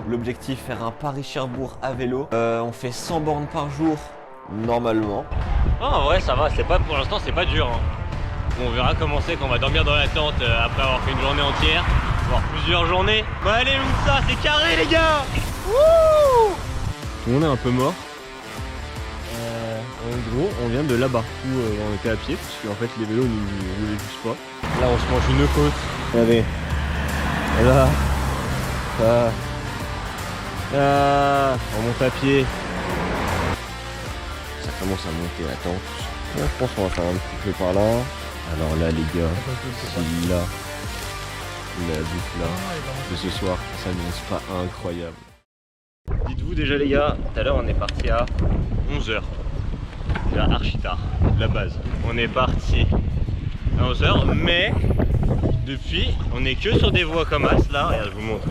L'objectif, faire un Paris-Cherbourg à vélo. On fait 100 bornes par jour, normalement. Oh, en vrai, ça va, c'est pas, pour l'instant, c'est pas dur. Hein. On verra comment c'est quand on va dormir dans la tente après avoir fait une journée entière, voire plusieurs journées. Bon, allez, ça, c'est carré, les gars. Wouh! On est un peu mort. En gros, on vient de là-bas où on était à pied, parce qu'en fait, les vélos ne voulaient juste pas. Là, on se mange une côte. Regardez. Là. On monte à pied. Ça commence à monter la tente. Là, je pense qu'on va faire un petit peu par là. Alors là, les gars, c'est là. La boucle là de ce soir, ça s'annonce pas incroyable. Dites-vous déjà, les gars, tout à l'heure, on est parti à 11h. C'est archi tard, la base. On est parti à 11h, mais depuis, on est que sur des voies comme as là. Regarde, je vous montre.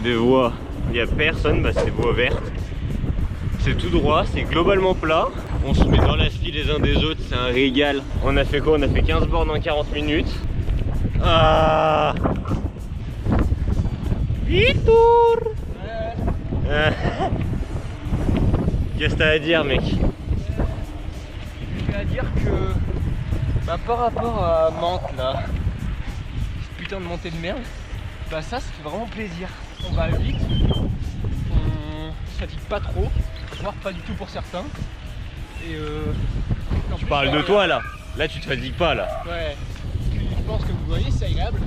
Des voies, il n'y a personne, bah, c'est des voies vertes. C'est tout droit, c'est globalement plat. On se met dans la scie les uns des autres, c'est un régal. On a fait quoi? On a fait 15 bornes en 40 minutes. Ah, Victor. Qu'est-ce que t'as à dire, mec? J'ai à dire que bah, par rapport à Mantes là, cette putain de montée de merde, bah ça fait vraiment plaisir. On va vite, on se fatigue pas trop, voire pas du tout pour certains. Et Tu parles de toi là. Là tu te fatigues pas là. Ouais, je pense que vous voyez, c'est agréable,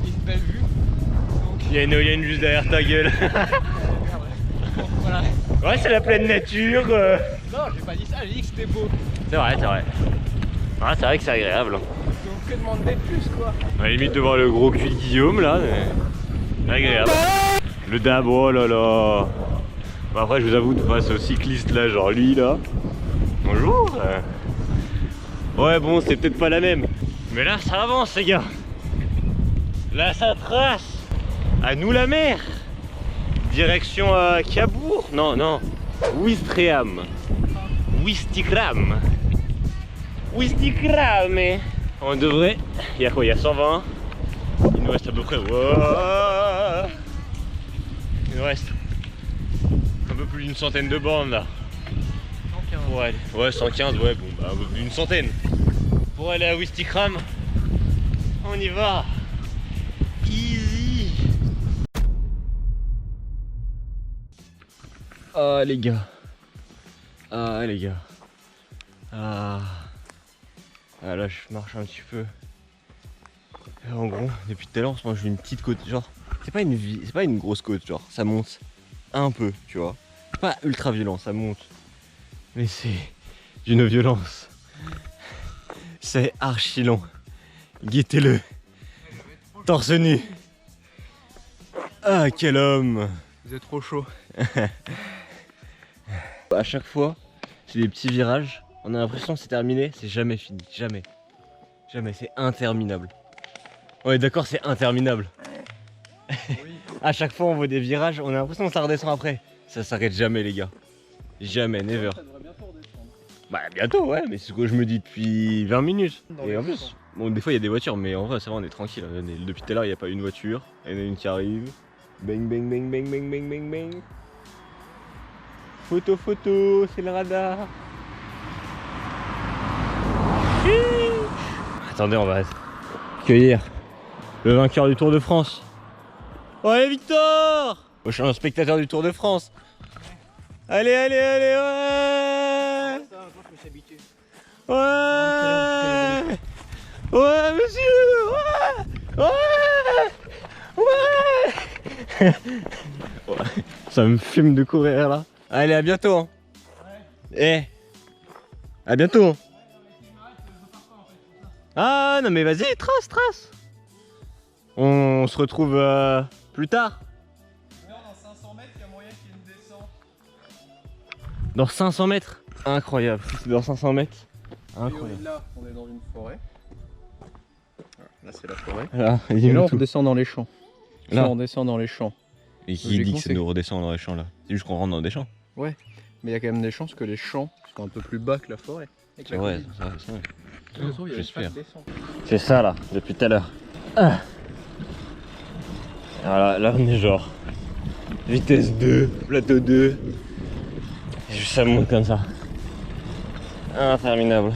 il y a une belle vue. Donc... Il y a une éolienne juste derrière ta gueule. Bon, voilà. Ouais, c'est la pleine nature. Non, j'ai pas dit ça, j'ai dit que c'était beau. C'est vrai, c'est vrai. Ouais, c'est vrai que c'est agréable. Donc que demander de plus quoi. À la limite de voir le gros cul de Guillaume là, c'est agréable. Le dab, oh là là. Bon, après je vous avoue, face au cycliste là, genre lui là. Bonjour. Ouais bon, c'est peut-être pas la même. Mais là ça avance les gars. Là ça trace. À nous la mer. Direction Cabourg. Non, non. Ouistreham. Ouistigram. Ouistigram. On devrait... Il y a quoi? Il y a 120. Il nous reste à peu près... Wow. Il nous reste un peu plus d'une centaine de bornes là. 115. Ouais, ouais 115, ouais, bon bah un peu plus d'une centaine. Pour aller à Ouistreham. On y va. Easy. Ah les gars. Ah les gars. Ah là je marche un petit peu. Et en gros, depuis tout à l'heure on se mange une petite côte. Genre, c'est pas une grosse côte, genre ça monte un peu, tu vois. Pas ultra violent, ça monte. Mais c'est d'une violence. C'est archi long. Guettez-le. Torse nu. Ah quel homme. Vous êtes trop chaud. À chaque fois, c'est des petits virages. On a l'impression que c'est terminé, c'est jamais fini, jamais. Jamais, c'est interminable. Ouais d'accord, c'est interminable. Oui. À chaque fois on voit des virages, on a l'impression que ça redescend après. Ça s'arrête jamais les gars. Jamais, never. Ça devrait bientôt redescendre. Bah bientôt ouais, mais c'est ce que je me dis depuis 20 minutes. Dans Et les en plus, sens. bon des fois il y a des voitures, mais en vrai ça va, on est tranquille. Depuis tout à l'heure il n'y a pas une voiture, il y en a une qui arrive. Bang bang bang bang bang bang bang bang. Photo photo, c'est le radar. Attendez, on va accueillir le vainqueur du Tour de France. Ouais Victor! Je suis un spectateur du Tour de France. Allez, allez, allez, ouais! Ça, un jour, je me suis habitué. Ouais! Ouais, monsieur! Ouais! Ouais! Ouais! Ça me fume de courir là. Allez, à bientôt! Hein. Ouais. À bientôt! Hein. Ah non mais vas-y, trace! On se retrouve plus tard. Dans 500 mètres, il y a moyen qu'il y ait une descente. Dans 500 mètres? Incroyable, c'est dans 500 mètres. Incroyable. Et là, on est dans une forêt. Là, c'est la forêt. Là, Et là, on redescend dans les champs. Là. Là, on descend dans les champs. Et qui Logiquement, dit que c'est c'est- de redescendre dans les champs là? C'est juste qu'on rentre dans des champs. Ouais. Mais il y a quand même des chances que les champs soient un peu plus bas que la forêt. Avec la Ouais, colline. ça, ça. Ça se trouve, il y avait j'espère. pas de descente. C'est ça là, depuis tout à l'heure. Ah. Voilà, là on est genre Vitesse 2, plateau 2. Et ça monte comme ça. Interminable.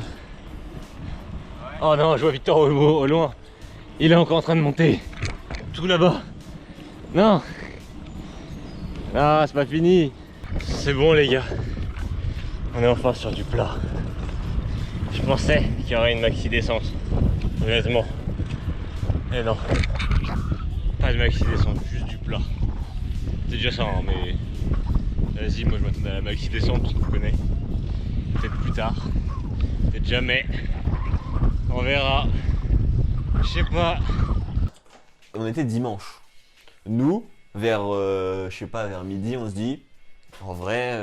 Oh non, je vois Victor au loin. Il est encore en train de monter. Tout là-bas. Non. Ah, c'est pas fini. C'est bon les gars. On est enfin sur du plat. Je pensais qu'il y aurait une maxi descente. Honnêtement. Et non. Pas de maxi descente, juste du plat. C'est déjà ça, hein, mais... Vas-y, moi je m'attendais à la maxi descente, tu connais. Peut-être plus tard. Peut-être jamais. On verra. Je sais pas. On était dimanche. Nous, vers, je sais pas, vers midi, on se dit, en vrai,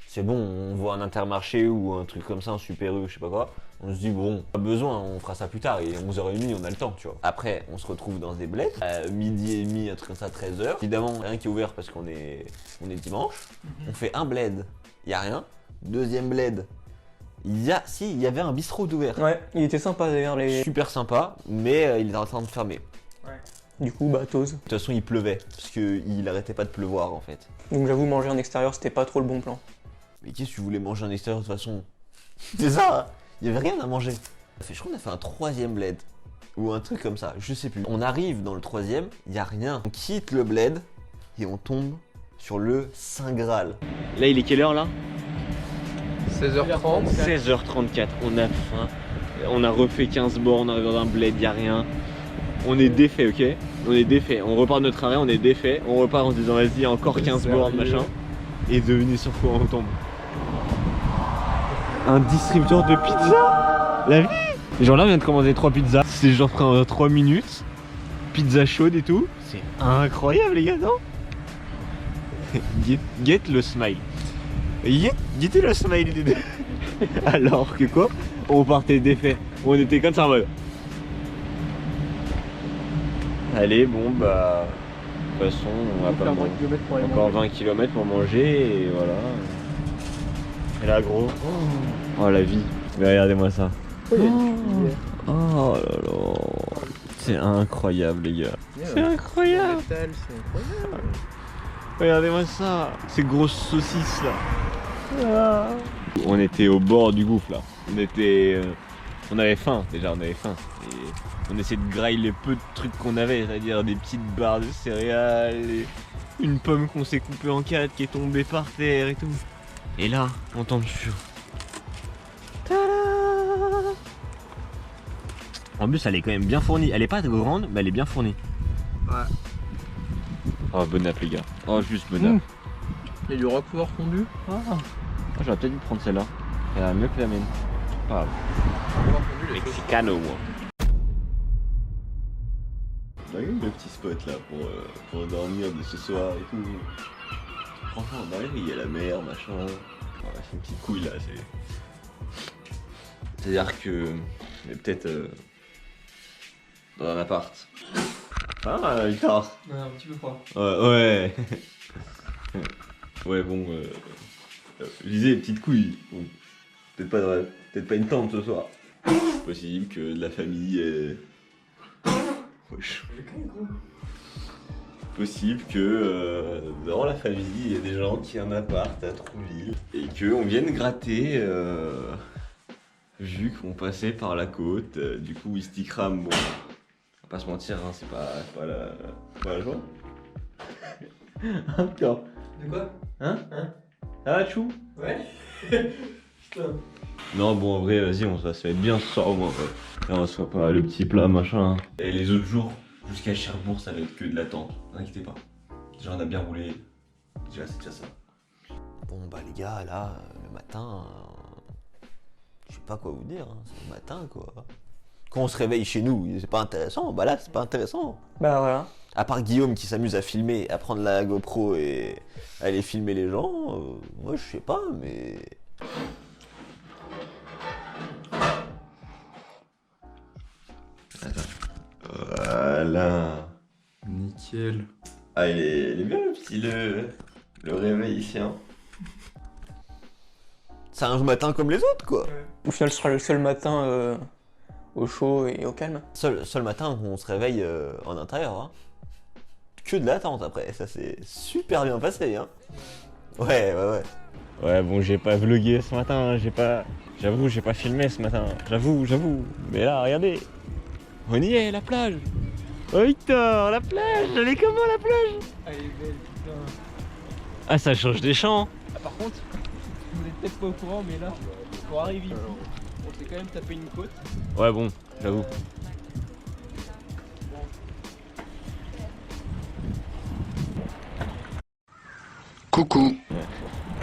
c'est bon, on voit un Intermarché ou un truc comme ça, un Super U, je sais pas quoi. On se dit, bon, pas besoin, on fera ça plus tard, et 11h30, on a le temps, tu vois. Après, on se retrouve dans des bleds, à midi et demi, un truc comme ça, 13h. Évidemment, rien qui est ouvert parce qu'on est dimanche. On fait un bled, il y a rien. Deuxième bled, il y avait un bistrot d'ouvert. Ouais, il était sympa d'ailleurs. Super sympa, mais il est en train de fermer. Du coup, bah, tose. De toute façon, il pleuvait, parce qu'il arrêtait pas de pleuvoir en fait. Donc j'avoue, manger en extérieur, c'était pas trop le bon plan. Mais qu'est-ce que tu voulais manger en extérieur de toute façon? C'est ça, hein. Il y avait rien à manger. Je crois qu'on a fait un troisième bled, ou un truc comme ça, je sais plus. On arrive dans le troisième, il y a rien. On quitte le bled, et on tombe sur le Saint Graal. Là, il est quelle heure là? 16h30. 16h34, on a faim. On a refait 15 bornes, on arrive dans un bled, y'a rien. On est défait, ok? On est défait. On repart de notre arrêt, on est défait. On repart en se disant vas-y, encore 15 bornes, machin. Et devinez sur quoi on tombe. Un distributeur de pizza. La vie. Genre là, on vient de commander 3 pizzas. C'est genre 3 minutes. Pizza chaude et tout. C'est incroyable, les gars, non? Get le smile. Guettez le smile des deux. Alors que quoi? On partait défait. On était comme ça en mode. Allez, bon bah. De toute façon, on va pas manger. Encore 20 km pour manger et voilà. Et là, gros. Oh la vie. Mais regardez-moi ça. Oh là là. C'est incroyable, les gars. C'est incroyable. Regardez-moi ça. Ces grosses saucisses là. On était au bord du gouffre là. On avait faim déjà, on avait faim. Et on essayait de grailler les peu de trucs qu'on avait, c'est-à-dire des petites barres de céréales, une pomme qu'on s'est coupée en 4 qui est tombée par terre et tout. Et là, on tombe sur... Tada! En plus, elle est quand même bien fournie. Elle est pas grande, mais elle est bien fournie. Ouais. Oh, bon app les gars. Oh, juste bon app. Il y a du roquefort fondu. J'aurais peut-être dû prendre celle-là. Elle a mieux que la mienne. Pas grave. Mexicano, moi. On a eu le petit spot là pour dormir de ce soir et tout. Franchement, on arrive, il y a la mer, machin. Ouais, c'est une petite couille là. C'est-à-dire que on est peut-être dans un appart. Ah, Victor. Ouais, un petit peu froid. Ouais. Ouais, bon. Je disais, petite couille. Bon, peut-être pas une tente ce soir. C'est possible que de la famille. Wesh. Possible que dans la famille, il y a des gens qui ont un appart à Trouville et qu'on vienne gratter vu qu'on passait par la côte. Du coup, Instagram, bon, on va pas se mentir, hein, c'est pas la joie. Encore. De quoi? Hein? Ça va, chou? Ouais. Putain. Non, bon, en vrai, vas-y, on va se mettre bien ce soir au moins. Là, on se fait pas le petit plat, machin. Et les autres jours, jusqu'à Cherbourg, ça va être que de l'attente. N'inquiétez pas. Déjà, on a bien roulé. Déjà, c'est déjà ça. Bon, bah, les gars, là, le matin. Je sais pas quoi vous dire, hein. C'est le matin, quoi. Quand on se réveille chez nous, c'est pas intéressant. Bah là, c'est pas intéressant. Bah voilà. À part Guillaume qui s'amuse à filmer, à prendre la GoPro et à aller filmer les gens, moi je sais pas, mais. Attends. Voilà. Nickel. Ah, il est bien le petit, le réveil ici, hein. C'est un matin comme les autres, quoi. Au final, ce sera le seul matin au chaud et au calme. Seul matin où on se réveille en intérieur, hein. que de l'attente après. Ça s'est super bien passé, hein. Ouais. Ouais, bon, j'ai pas vlogué ce matin, j'avoue, j'ai pas filmé ce matin, j'avoue. Mais là, regardez, on y est, la plage. Oh Victor, la plage, elle est comment la plage? Elle est belle, putain. Ah, ça change des champs. Ah, par contre, vous êtes peut-être pas au courant, mais là, pour arriver ici, on s'est quand même tapé une côte. Ouais, bon, j'avoue. Coucou.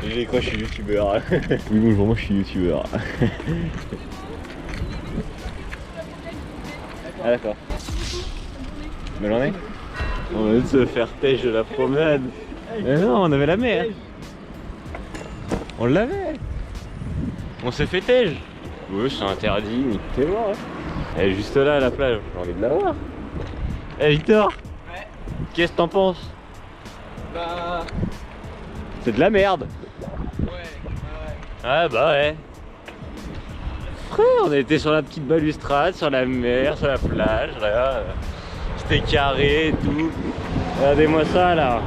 J'ai quoi, je suis youtubeur. Oui, bonjour, moi je suis youtubeur. Ah d'accord. Bonne journée. On vient de se faire pêche de la promenade. Mais non, on avait la mer. On l'avait. On s'est fait tège. Oui, c'est interdit, niquez voir. Elle est juste là à la plage, j'ai envie de la voir. Eh Victor. Ouais. Qu'est-ce que t'en penses? Bah, C'est de la merde. ouais. Ah bah ouais. Frère, on était sur la petite balustrade, sur la mer, sur la plage, là. C'était carré et tout. Regardez-moi ça là.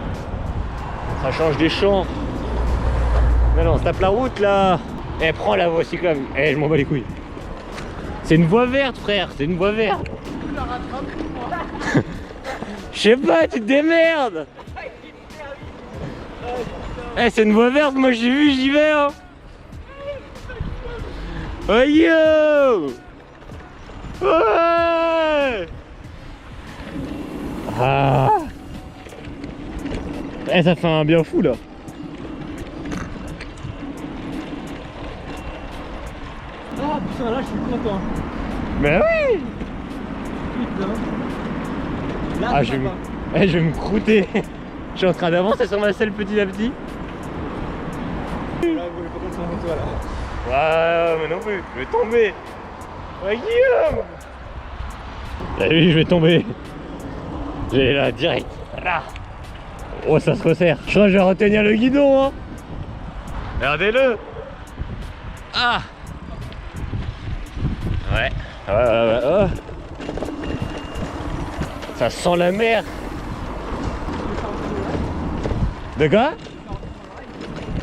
Ça change des champs. Mais non, on se tape la route là. Eh, prends la voie cyclable. Eh, je m'en bats les couilles. C'est une voie verte, frère, c'est une voie verte. Tu la rattrapes, moi. Je sais pas, tu te démerdes. Eh, c'est une voie verte, moi j'ai vu, j'y vais hein. Oh yo. Ouais. Ah. Eh, ça fait un bien fou là. Ah putain, là je suis content. Mais oui. Putain. Là, Ah, ça je vais, va. je vais me croûter. Je suis en train d'avancer sur ma selle petit à petit. Là, vous voulez pas qu'on s'en toi là. Ouais, mais non plus, je vais tomber. Ouais, Guillaume. T'as vu, je vais tomber. J'ai là, direct. Là. Oh, ça se resserre. Je crois que je vais retenir le guidon, hein. Regardez-le. Ah. Ouais. Oh. Ça sent la mer. De quoi?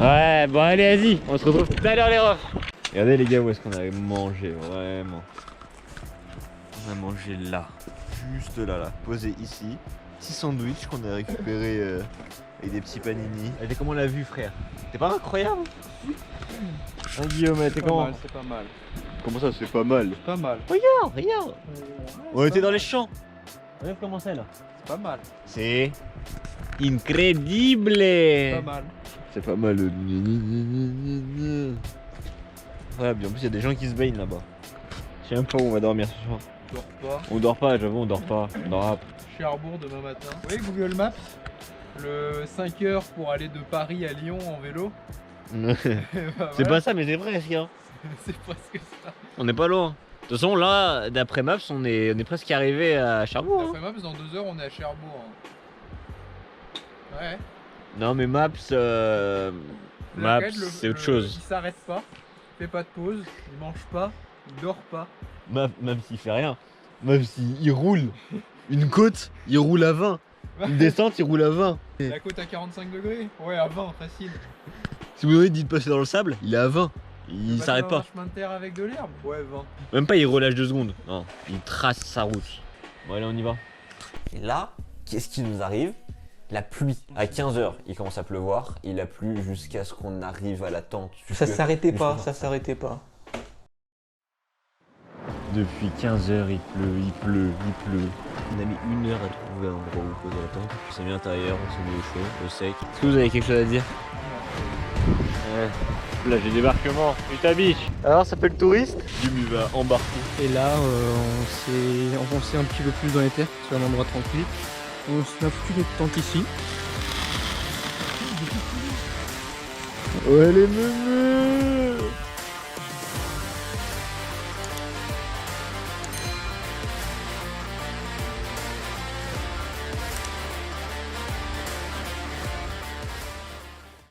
Ouais, bon allez, vas-y, on se retrouve tout à l'heure les refs. Regardez les gars, où est-ce qu'on a mangé, vraiment. On a mangé là. Juste là, posé ici. Petit sandwich qu'on a récupéré avec des petits panini. Et comment on l'a vu, frère? T'es pas incroyable? Hein, Guillaume, t'es comment? C'est pas mal. Comment ça, c'est pas mal? Pas mal. Regarde. On était dans les champs. Regarde comment c'est là. C'est pas mal. C'est incredible. Pas mal. C'est pas mal. Ouais, bien en plus, il y a des gens qui se baignent là-bas. Je sais même pas où on va dormir ce soir. Je dors pas. On dort pas, j'avoue, on dort pas. On dort après. Cherbourg demain matin. Vous voyez Google Maps, le 5 heures pour aller de Paris à Lyon en vélo. C'est pas ça, mais c'est presque. Hein. C'est presque ça. On n'est pas loin. De toute façon, là, d'après Maps, on est presque arrivé à Cherbourg. Hein. Après Maps, dans 2 heures, on est à Cherbourg. Ouais. Non, mais Maps, Maps, L'arrête, c'est autre chose. Il s'arrête pas, il fait pas de pause, il mange pas, il dort pas. Même s'il fait rien. Même s'il roule. Une côte, il roule à 20. Une descente, il roule à 20. La côte à 45 degrés. Ouais, à 20, facile. Si vous avez dit de passer dans le sable, il est à 20. Il Passer s'arrête dans pas. un chemin de terre avec de l'herbe. Ouais, 20. Même pas, il relâche 2 secondes. Non, il trace sa route. Bon, allez, on y va. Et là, qu'est-ce qui nous arrive? La pluie. À 15h, il commence à pleuvoir. Il a plu jusqu'à ce qu'on arrive à la tente. Ça s'arrêtait pas, jusque- ça s'arrêtait pas. Depuis 15h, il pleut. On a mis 1 heure à trouver un endroit où poser la tente. On s'est mis à l'intérieur, on s'est mis au chaud, au sec. Est-ce que vous avez quelque chose à dire? Ouais. Là, j'ai débarquement. Putain, biche. Alors, ça fait le touriste? Jim, il va embarquer. Et là, on s'est enfoncé un petit peu plus dans les terres, sur un endroit tranquille. On a foutu notre tente ici. Ouais, les meufs.